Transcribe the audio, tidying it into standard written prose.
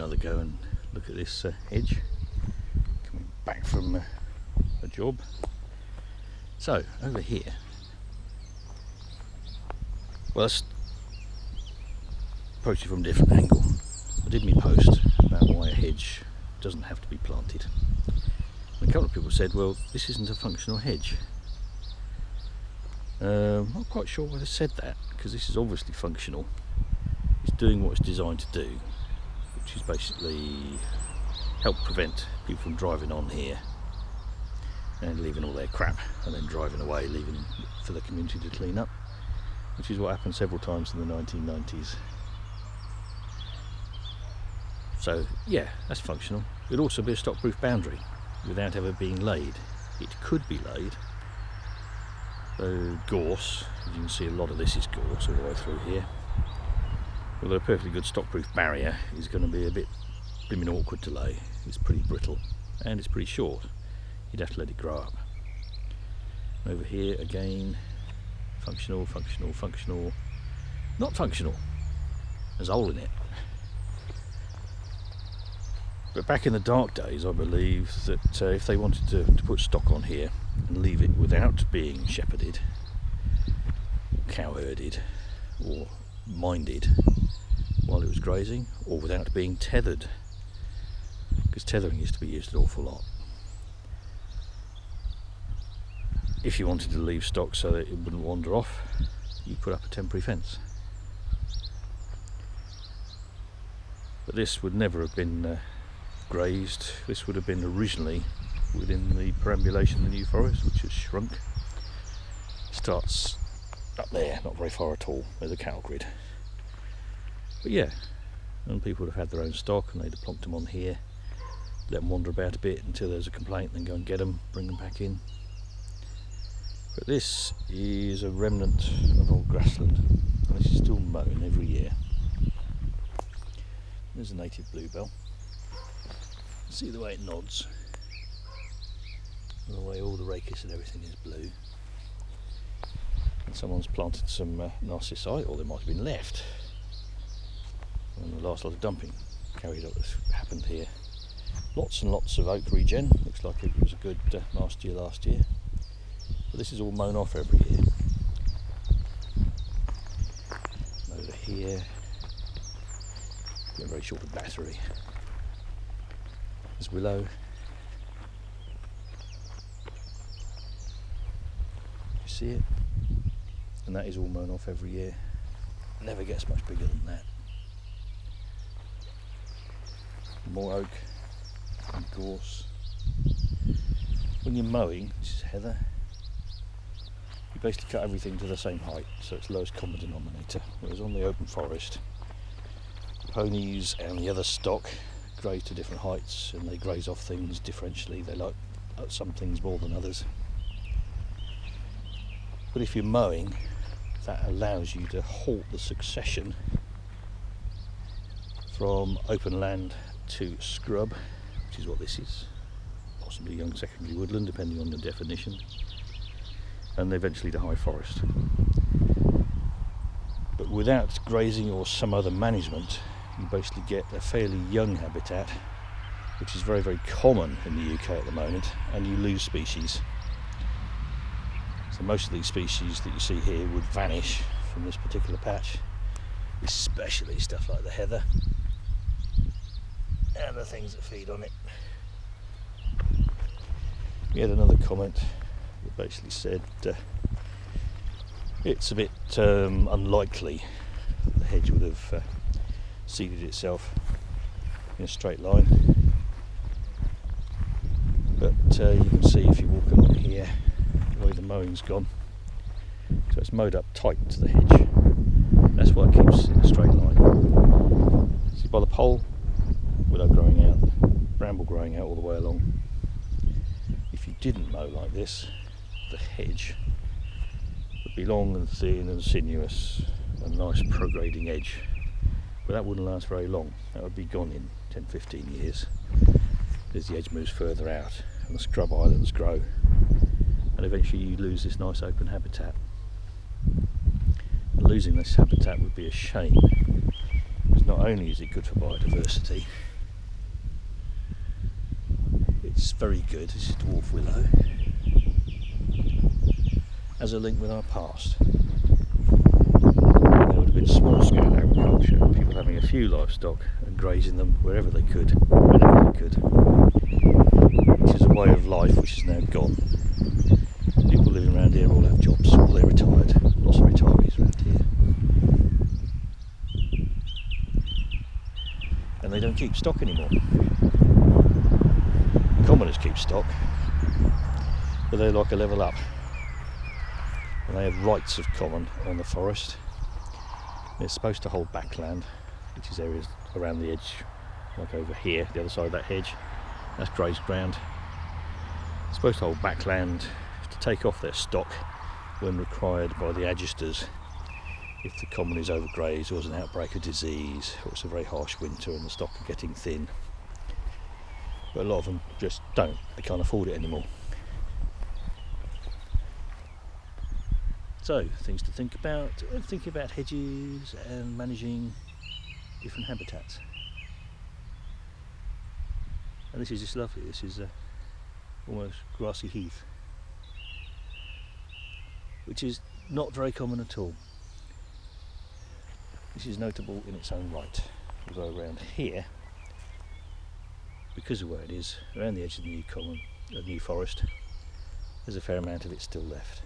another go and look at this hedge coming back from a job. So over here, well, let's approach it from a different angle. I did my post about why a hedge doesn't have to be planted. And a couple of people said, well, this isn't a functional hedge. I'm not quite sure why they said that, because this is obviously functional. It's doing what it's designed to do, which is basically help prevent people from driving on here and leaving all their crap and then driving away, leaving for the community to clean up, which is what happened several times in the 1990s. So yeah, that's functional. It would also be a stock-proof boundary without ever being laid. It could be laid. So gorse, as you can see, a lot of this is gorse all the way through here. Although a perfectly good stock-proof barrier is going to be a bit blooming awkward to lay. It's pretty brittle and it's pretty short. You'd have to let it grow up. Over here again, functional, functional, functional, not functional. There's a hole in it. But back in the dark days, I believe that if they wanted to put stock on here and leave it without being shepherded, cow herded, or minded while it was grazing, or without being tethered, because tethering used to be used an awful lot. If you wanted to leave stock so that it wouldn't wander off, you put up a temporary fence. But this would never have been grazed. This would have been originally within the perambulation of the New Forest, which has shrunk. It starts up there, not very far at all, where the cattle grid. But yeah, and people would have had their own stock and they'd have plonked them on here, let them wander about a bit until there's a complaint, then go and get them, bring them back in. But this is a remnant of old grassland, and this is still mown every year. There's a native bluebell. See the way it nods, and the way all the rachis and everything is blue. And someone's planted some narcissi, or they might have been left when the last lot of dumping carried up happened here. Lots and lots of oak regen. Looks like it was a good last year. But this is all mown off every year. And over here, a very short of battery. There's willow. You see it? And that is all mown off every year. Never gets much bigger than that. More oak and gorse. When you're mowing, this is heather, you basically cut everything to the same height, so it's lowest common denominator. Whereas on the open forest, ponies and the other stock graze to different heights, and they graze off things differentially. They like some things more than others. But if you're mowing, that allows you to halt the succession from open land to scrub, which is what this is, possibly young secondary woodland depending on the definition, and eventually to high forest. But without grazing or some other management, you basically get a fairly young habitat, which is very, very common in the UK at the moment, and you lose species. So most of these species that you see here would vanish from this particular patch, especially stuff like the heather and the things that feed on it. We had another comment that basically said it's a bit unlikely that the hedge would have seeded itself in a straight line, but you can see if you walk along here the way the mowing's gone, so it's mowed up tight to the hedge. That's why it keeps in a straight line. See by the pole, willow growing out, bramble growing out all the way along. If you didn't mow like this, the hedge would be long and thin and sinuous, a nice prograding edge. But that wouldn't last very long. That would be gone in 10-15 years as the edge moves further out and the scrub islands grow, and eventually you lose this nice open habitat. Losing this habitat would be a shame, because not only is it good for biodiversity, It's very good. This is dwarf willow. As a link with our past. There would have been small scale agriculture, people having a few livestock and grazing them wherever they could, whenever they could. Which is a way of life which is now gone. People living around here all have jobs, all they're retired. Lots of retirees around here. And they don't keep stock anymore. Commoners keep stock, but they're like a level up. And they have rights of common on the forest. They're supposed to hold backland, which is areas around the edge, like over here, the other side of that hedge. That's grazed ground. They're supposed to hold backland to take off their stock when required by the agisters. If the common is overgrazed or there's an outbreak of disease, or it's a very harsh winter and the stock are getting thin. But a lot of them just don't, they can't afford it anymore. So, things to think about when thinking about hedges and managing different habitats. And this is just lovely, this is almost grassy heath, which is not very common at all. This is notable in its own right, although around here, because of where it is, around the edge of the new common, New Forest, there's a fair amount of it still left.